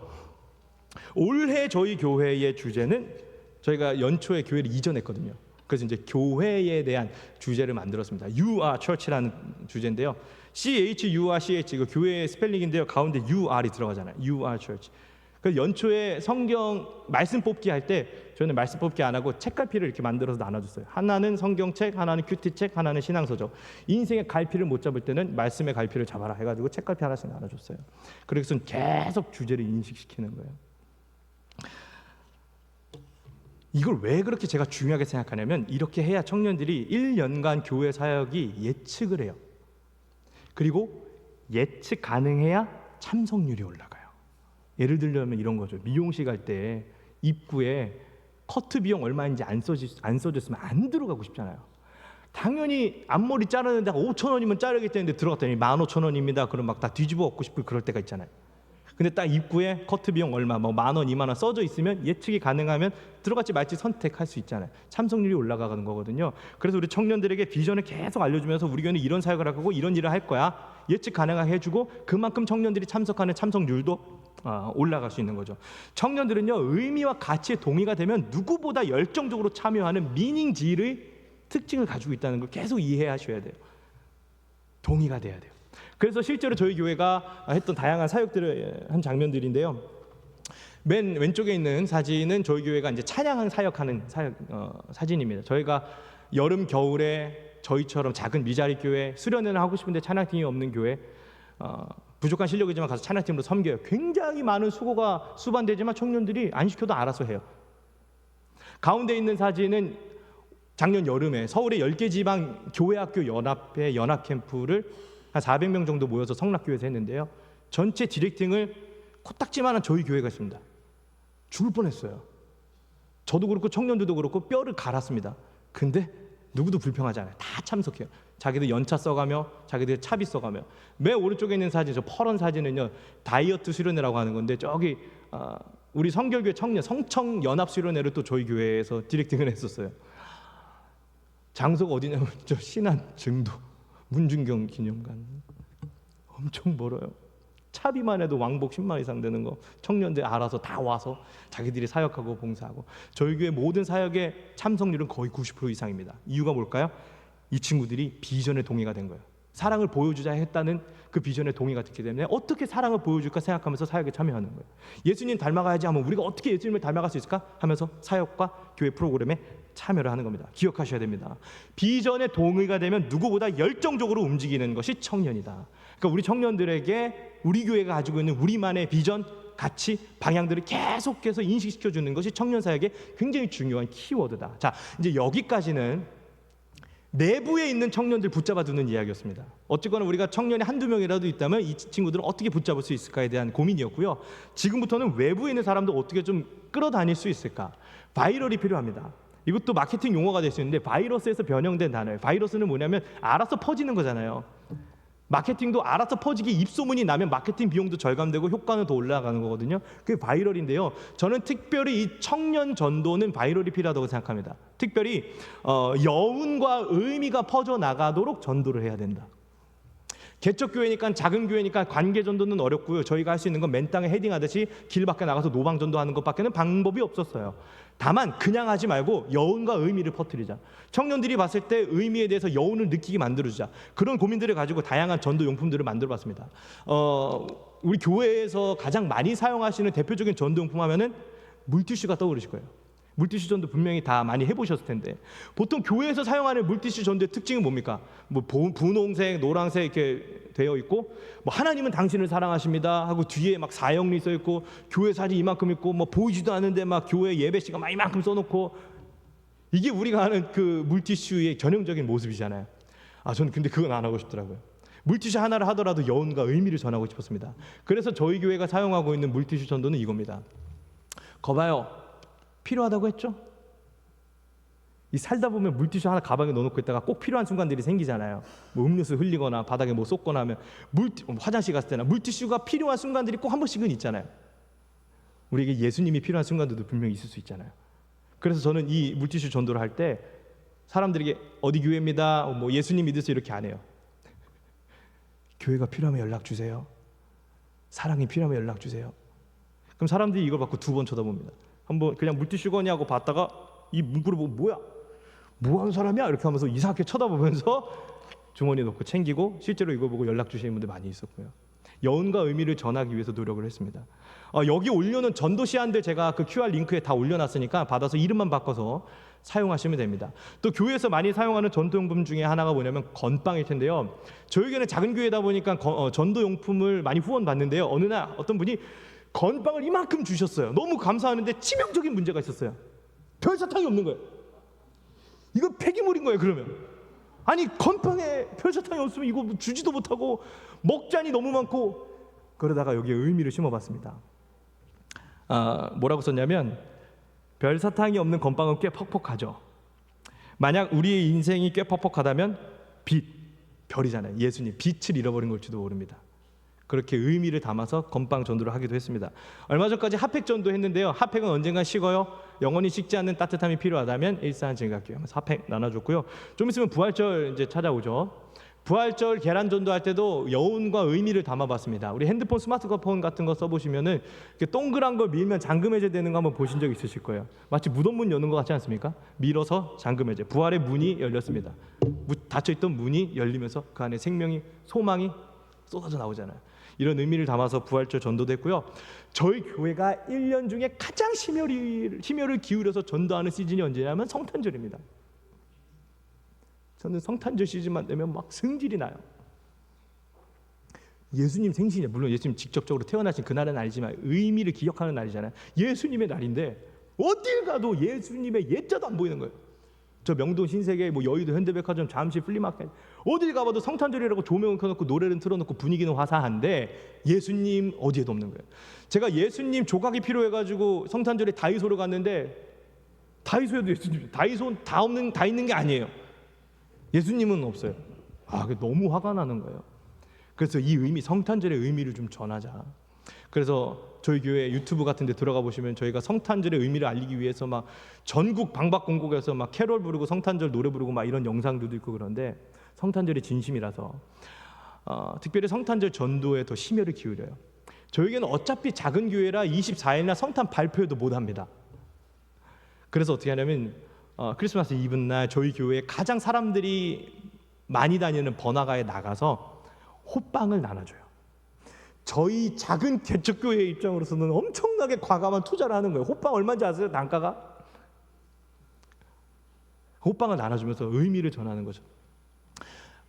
올해 저희 교회의 주제는 저희가 연초에 교회를 이전했거든요. 그래서 이제 교회에 대한 주제를 만들었습니다. You are church라는 주제인데요. CHURCH 이거 교회의 스펠링인데요. 가운데 UR이 들어가잖아요. You are church. 그래서 연초에 성경 말씀 뽑기 할 때 저는 말씀 뽑기 안 하고 책갈피를 이렇게 만들어서 나눠줬어요. 하나는 성경책, 하나는 큐티책, 하나는 신앙서적. 인생의 갈피를 못 잡을 때는 말씀의 갈피를 잡아라 해가지고 책갈피 하나씩 나눠줬어요. 그래서 계속 주제를 인식시키는 거예요. 이걸 왜 그렇게 제가 중요하게 생각하냐면 이렇게 해야 청년들이 1년간 교회 사역이 예측을 해요. 그리고 예측 가능해야 참석률이 올라가요. 예를 들면 이런 거죠. 미용실 갈 때 입구에 커트 비용 얼마인지 안 써줬으면 안 들어가고 싶잖아요. 당연히 앞머리 자르는데 5,000원이면 자르겠다는데 들어갔더니 15,000원입니다. 그럼 막 다 뒤집어 엎고 싶고 그럴 때가 있잖아요. 근데 딱 입구에 커트 비용 얼마, 뭐 10,000원, 20,000원 써져 있으면 예측이 가능하면 들어갈지 말지 선택할 수 있잖아요. 참석률이 올라가는 거거든요. 그래서 우리 청년들에게 비전을 계속 알려주면서 우리 교회는 이런 사역을 하고 이런 일을 할 거야. 예측 가능하게 해주고 그만큼 청년들이 참석하는 참석률도 올라갈 수 있는 거죠. 청년들은요, 의미와 가치에 동의가 되면 누구보다 열정적으로 참여하는 미닝지의 특징을 가지고 있다는 걸 계속 이해하셔야 돼요. 동의가 돼야 돼요. 그래서 실제로 저희 교회가 했던 다양한 사역들을 한 장면들인데요. 맨 왼쪽에 있는 사진은 저희 교회가 이제 찬양 사역하는 사진입니다. 저희가 여름 겨울에 저희처럼 작은 미자리 교회, 수련회를 하고 싶은데 찬양팀이 없는 교회, 부족한 실력이지만 가서 찬양팀으로 섬겨요. 굉장히 많은 수고가 수반되지만 청년들이 안 시켜도 알아서 해요. 가운데 있는 사진은 작년 여름에 서울의 10개 지방 교회학교 연합회 연합 캠프를 한 400명 정도 모여서 성락교회에서 했는데요. 전체 디렉팅을 코딱지만한 저희 교회가 있습니다. 죽을 뻔했어요. 저도 그렇고 청년들도 그렇고 뼈를 갈았습니다. 근데 누구도 불평하지 않아요. 다 참석해요. 자기들 연차 써가며 자기들 차비 써가며. 맨 오른쪽에 있는 사진, 저 퍼런 사진은요, 다이어트 수련회라고 하는 건데 저기 우리 성결교회 청년 성청 연합 수련회를 또 저희 교회에서 디렉팅을 했었어요. 장소가 어디냐면 저 신안 증도 문중경 기념관. 엄청 멀어요. 차비만 해도 왕복 10만 이상 되는 거 청년들 알아서 다 와서 자기들이 사역하고 봉사하고. 저희 교회 모든 사역의 참석률은 거의 90% 이상입니다. 이유가 뭘까요? 이 친구들이 비전에 동의가 된 거예요. 사랑을 보여주자 했다는 그 비전에 동의가 됐기 때문에 어떻게 사랑을 보여줄까 생각하면서 사역에 참여하는 거예요. 예수님 닮아가야지 하면 우리가 어떻게 예수님을 닮아갈 수 있을까 하면서 사역과 교회 프로그램에 참여를 하는 겁니다. 기억하셔야 됩니다. 비전에 동의가 되면 누구보다 열정적으로 움직이는 것이 청년이다. 그러니까 우리 청년들에게 우리 교회가 가지고 있는 우리만의 비전, 가치, 방향들을 계속해서 인식시켜주는 것이 청년 사역의 굉장히 중요한 키워드다. 자, 이제 여기까지는 내부에 있는 청년들 붙잡아 두는 이야기였습니다. 어쨌거나 우리가 청년이 한두 명이라도 있다면 이 친구들은 어떻게 붙잡을 수 있을까에 대한 고민이었고요. 지금부터는 외부에 있는 사람들 어떻게 좀 끌어다닐 수 있을까? 바이럴이 필요합니다. 이것도 마케팅 용어가 될 수 있는데 바이러스에서 변형된 단어예요. 바이러스는 뭐냐면 알아서 퍼지는 거잖아요. 마케팅도 알아서 퍼지기, 입소문이 나면 마케팅 비용도 절감되고 효과는 더 올라가는 거거든요. 그게 바이럴인데요. 저는 특별히 이 청년 전도는 바이럴이 필요하다고 생각합니다. 특별히 여운과 의미가 퍼져나가도록 전도를 해야 된다. 개척교회니까, 작은 교회니까 관계 전도는 어렵고요. 저희가 할 수 있는 건 맨 땅에 헤딩하듯이 길 밖에 나가서 노방 전도하는 것밖에는 방법이 없었어요. 다만 그냥 하지 말고 여운과 의미를 퍼뜨리자. 청년들이 봤을 때 의미에 대해서 여운을 느끼게 만들어주자. 그런 고민들을 가지고 다양한 전도 용품들을 만들어봤습니다. 우리 교회에서 가장 많이 사용하시는 대표적인 전도 용품 하면은 물티슈가 떠오르실 거예요. 물티슈 전도 분명히 다 많이 해보셨을 텐데, 보통 교회에서 사용하는 물티슈 전도의 특징은 뭡니까? 뭐 분홍색, 노란색 이렇게 되어 있고, 뭐 하나님은 당신을 사랑하십니다 하고 뒤에 막 사형리 써 있고, 교회 사진 이만큼 있고, 뭐 보이지도 않는데 막 교회 예배 시간 막 이만큼 써놓고, 이게 우리가 하는 그 물티슈의 전형적인 모습이잖아요. 저는 근데 그건 안 하고 싶더라고요. 물티슈 하나를 하더라도 여운과 의미를 전하고 싶었습니다. 그래서 저희 교회가 사용하고 있는 물티슈 전도는 이겁니다. 거봐요. 필요하다고 했죠? 이 살다 보면 물티슈 하나 가방에 넣어놓고 있다가 꼭 필요한 순간들이 생기잖아요. 뭐 음료수 흘리거나 바닥에 뭐 쏟거나 하면 화장실 갔을 때나 물티슈가 필요한 순간들이 꼭 한 번씩은 있잖아요. 우리에게 예수님이 필요한 순간들도 분명히 있을 수 있잖아요. 그래서 저는 이 물티슈 전도를 할 때 사람들에게 어디 교회입니다, 뭐 예수님 믿으세요 이렇게 안 해요. 교회가 필요하면 연락 주세요. 사랑이 필요하면 연락 주세요. 그럼 사람들이 이걸 받고 두 번 쳐다봅니다. 한번 그냥 물티슈거냐고 봤다가 이 문구를 보고 뭐 하는 사람이야? 이렇게 하면서 이상하게 쳐다보면서 주머니에 넣고 챙기고, 실제로 이거 보고 연락 주시는 분들 많이 있었고요. 여운과 의미를 전하기 위해서 노력을 했습니다. 여기 올려놓은 전도 시안들 제가 그 QR 링크에 다 올려놨으니까 받아서 이름만 바꿔서 사용하시면 됩니다. 또 교회에서 많이 사용하는 전도용품 중에 하나가 뭐냐면 건빵일 텐데요. 저희 교회는 작은 교회다 보니까 전도용품을 많이 후원받는데요. 어느 날 어떤 분이 건빵을 이만큼 주셨어요. 너무 감사하는데 치명적인 문제가 있었어요. 별사탕이 없는 거예요. 이거 폐기물인 거예요. 그러면 아니, 건빵에 별사탕이 없으면 이거 주지도 못하고 먹자니 너무 많고. 그러다가 여기에 의미를 심어봤습니다. 뭐라고 썼냐면, 별사탕이 없는 건빵은 꽤 퍽퍽하죠. 만약 우리의 인생이 꽤 퍽퍽하다면 별이잖아요. 예수님, 빛을 잃어버린 걸지도 모릅니다. 그렇게 의미를 담아서 건빵 전도를 하기도 했습니다. 얼마 전까지 핫팩 전도 했는데요. 핫팩은 언젠간 식어요. 영원히 식지 않는 따뜻함이 필요하다면 일산증각교회 하면서 핫팩 나눠줬고요. 좀 있으면 부활절 이제 찾아오죠. 부활절 계란 전도할 때도 여운과 의미를 담아봤습니다. 우리 핸드폰, 스마트폰 같은 거 써보시면은 이렇게 동그란 걸 밀면 잠금해제 되는 거 한번 보신 적 있으실 거예요. 마치 무덤문 여는 것 같지 않습니까? 밀어서 잠금해제. 부활의 문이 열렸습니다. 닫혀있던 문이 열리면서 그 안에 생명이, 소망이 쏟아져 나오잖아요. 이런 의미를 담아서 부활절 전도됐고요. 저희 교회가 1년 중에 가장 심혈을 기울여서 전도하는 시즌이 언제냐면 성탄절입니다. 저는 성탄절 시즌만 되면 막 승질이 나요. 예수님 생신이에요. 물론 예수님 직접적으로 태어나신 그날은 아니지만 의미를 기억하는 날이잖아요. 예수님의 날인데 어딜 가도 예수님의 예자도 안 보이는 거예요. 저 명동 신세계, 뭐 여의도 현대백화점, 잠실 플리마켓 어딜 가봐도 성탄절이라고 조명을 켜놓고 노래를 틀어놓고 분위기는 화사한데 예수님 어디에도 없는 거예요. 제가 예수님 조각이 필요해가지고 성탄절에 다이소를 갔는데 다이소에도 예수님, 다이소 다 있는 게 아니에요. 예수님은 없어요. 그게 너무 화가 나는 거예요. 그래서 이 의미, 성탄절의 의미를 좀 전하자. 그래서 저희 교회 유튜브 같은 데 들어가 보시면 저희가 성탄절의 의미를 알리기 위해서 막 전국 방방곡곡에서 막 캐롤 부르고 성탄절 노래 부르고 막 이런 영상들도 있고, 그런데 성탄절이 진심이라서 특별히 성탄절 전도에 더 심혈을 기울여요. 저희에게는 어차피 작은 교회라 24일날 성탄 발표회도 못합니다. 그래서 어떻게 하냐면 크리스마스 이브 날 저희 교회에 가장 사람들이 많이 다니는 번화가에 나가서 호빵을 나눠줘요. 저희 작은 개척교회의 입장으로서는 엄청나게 과감한 투자를 하는 거예요. 호빵 얼마인지 아세요? 단가가? 호빵을 나눠주면서 의미를 전하는 거죠.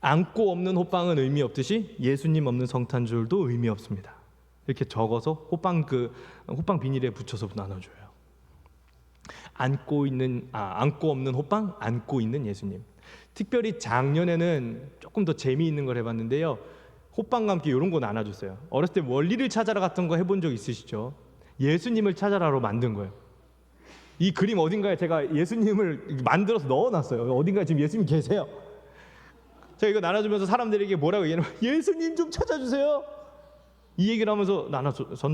안고 없는 호빵은 의미 없듯이 예수님 없는 성탄절도 의미 없습니다. 이렇게 적어서 호빵 비닐에 붙여서 나눠줘요. 안고 없는 호빵, 안고 있는 예수님. 특별히 작년에는 조금 더 재미있는 걸 해봤는데요. 호빵과 함께 이런 거 나눠줬어요. 어렸을 때 원리를 찾아라 같은 거 해본 적 있으시죠? 예수님을 찾아라로 만든 거예요. 이 그림 어딘가에 제가 예수님을 만들어서 넣어놨어요. 어딘가에 지금 예수님 계세요. 제가 이거 나눠주면서 사람들에게 뭐라고 얘기하냐면 예수님 좀 찾아주세요. 이 얘기를 하면서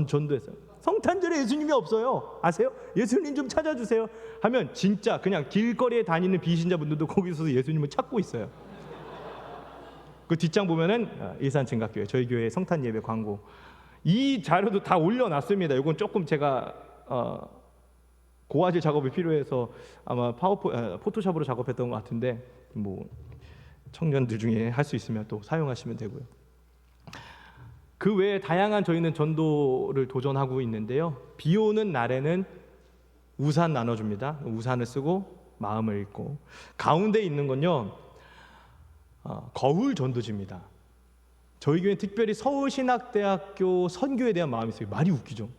전도했어요. 성탄절에 예수님이 없어요. 아세요? 예수님 좀 찾아주세요 하면 진짜 그냥 길거리에 다니는 비신자분들도 거기서 예수님을 찾고 있어요. 그 뒷장 보면은 일산증각교회 저희 교회 성탄 예배 광고, 이 자료도 다 올려놨습니다. 이건 조금 제가 고화질 작업이 필요해서 아마 포토샵으로 작업했던 것 같은데 뭐 청년들 중에 할 수 있으면 또 사용하시면 되고요. 그 외에 다양한 저희는 전도를 도전하고 있는데요. 비 오는 날에는 우산 나눠줍니다. 우산을 쓰고 마음을 읽고, 가운데 있는 건요 거울 전도지입니다. 저희 교회 특별히 서울신학대학교 선교에 대한 마음이 있어요. 말이 웃기죠.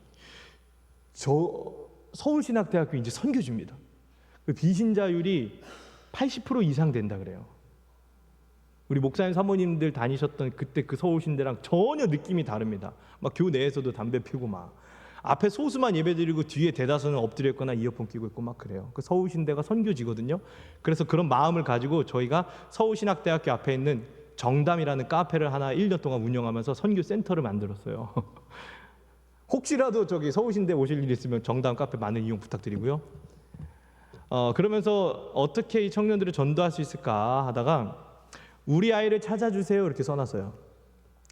서울신학대학교 이제 선교지입니다. 그 비신자율이 80% 이상 된다 그래요. 우리 목사님 사모님들 다니셨던 그때 그 서울신대랑 전혀 느낌이 다릅니다. 막 교내에서도 담배 피우고 막 앞에 소수만 예배드리고 뒤에 대다수는 엎드려 있거나 이어폰 끼고 있고 막 그래요. 그 서울신대가 선교지거든요. 그래서 그런 마음을 가지고 저희가 서울신학대학교 앞에 있는 정담이라는 카페를 하나 1년 동안 운영하면서 선교 센터를 만들었어요. 혹시라도 저기 서울신대 오실 일 있으면 정담 카페 많은 이용 부탁드리고요. 그러면서 어떻게 이 청년들을 전도할 수 있을까 하다가 우리 아이를 찾아주세요 이렇게 써놨어요.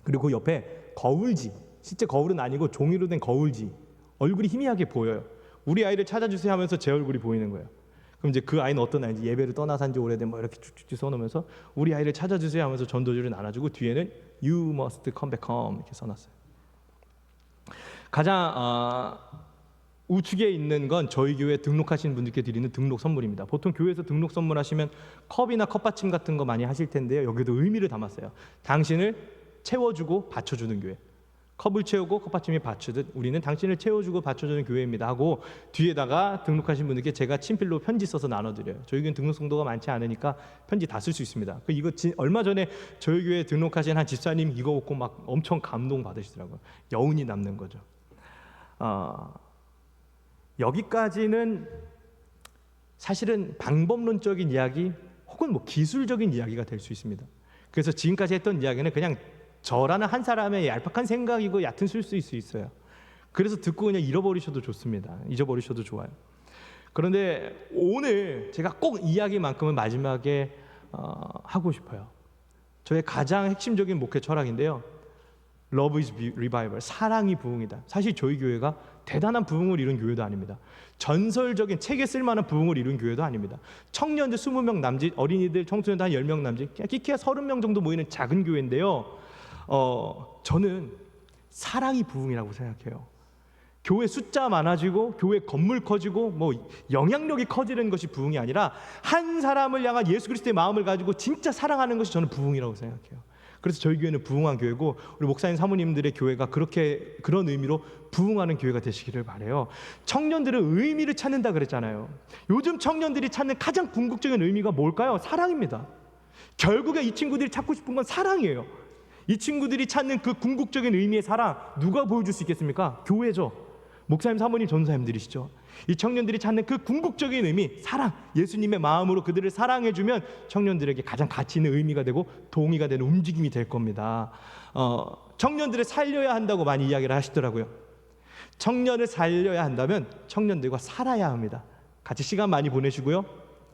그리고 그 옆에 거울지, 실제 거울은 아니고 종이로 된 거울지, 얼굴이 희미하게 보여요. 우리 아이를 찾아주세요 하면서 제 얼굴이 보이는 거예요. 그럼 이제 그 아이는 어떤 아이인지, 예배를 떠나서 한지 오래된 뭐 이렇게 쭉쭉 써놓으면서 우리 아이를 찾아주세요 하면서 전도지를 나눠주고 뒤에는 You must come back home 이렇게 써놨어요. 가장 우측에 있는 건 저희 교회 등록하신 분들께 드리는 등록 선물입니다. 보통 교회에서 등록 선물하시면 컵이나 컵받침 같은 거 많이 하실 텐데요. 여기도 의미를 담았어요. 당신을 채워주고 받쳐주는 교회. 컵을 채우고 컵받침이 받쳐듯 우리는 당신을 채워주고 받쳐주는 교회입니다 하고 뒤에다가 등록하신 분들께 제가 친필로 편지 써서 나눠드려요. 저희 교회는 등록 성도가 많지 않으니까 편지 다 쓸 수 있습니다. 이거 얼마 전에 저희 교회에 등록하신 한 집사님 이거 보고 막 엄청 감동 받으시더라고요. 여운이 남는 거죠. 여기까지는 사실은 방법론적인 이야기 혹은 뭐 기술적인 이야기가 될 수 있습니다. 그래서 지금까지 했던 이야기는 그냥 저라는 한 사람의 얄팍한 생각이고 얕은 실수일 수 있어요. 그래서 듣고 그냥 잃어버리셔도 좋습니다. 잊어버리셔도 좋아요. 그런데 오늘 제가 꼭 이야기만큼은 마지막에 하고 싶어요. 저의 가장 핵심적인 목회 철학인데요. Love is revival. 사랑이 부흥이다. 사실 저희 교회가 대단한 부흥을 이룬 교회도 아닙니다. 전설적인 책에 쓸만한 부흥을 이룬 교회도 아닙니다. 청년들 20명 남짓, 어린이들, 청소년들 한 10명 남짓, 끼키야 30명 정도 모이는 작은 교회인데요. 저는 사랑이 부흥이라고 생각해요. 교회 숫자 많아지고 교회 건물 커지고 뭐 영향력이 커지는 것이 부흥이 아니라 한 사람을 향한 예수 그리스도의 마음을 가지고 진짜 사랑하는 것이 저는 부흥이라고 생각해요. 그래서 저희 교회는 부흥한 교회고 우리 목사님 사모님들의 교회가 그런 의미로 부흥하는 교회가 되시기를 바라요. 청년들은 의미를 찾는다 그랬잖아요. 요즘 청년들이 찾는 가장 궁극적인 의미가 뭘까요? 사랑입니다. 결국에 이 친구들이 찾고 싶은 건 사랑이에요. 이 친구들이 찾는 그 궁극적인 의미의 사랑 누가 보여줄 수 있겠습니까? 교회죠. 목사님, 사모님, 전사님들이시죠. 이 청년들이 찾는 그 궁극적인 의미, 사랑, 예수님의 마음으로 그들을 사랑해주면 청년들에게 가장 가치 있는 의미가 되고 동의가 되는 움직임이 될 겁니다. 청년들을 살려야 한다고 많이 이야기를 하시더라고요. 청년을 살려야 한다면 청년들과 살아야 합니다. 같이 시간 많이 보내시고요,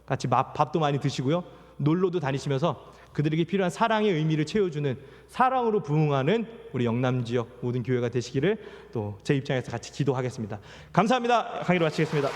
같이 밥도 많이 드시고요, 놀러도 다니시면서 그들에게 필요한 사랑의 의미를 채워주는, 사랑으로 부흥하는 우리 영남 지역 모든 교회가 되시기를 또 제 입장에서 같이 기도하겠습니다. 감사합니다. 강의를 마치겠습니다.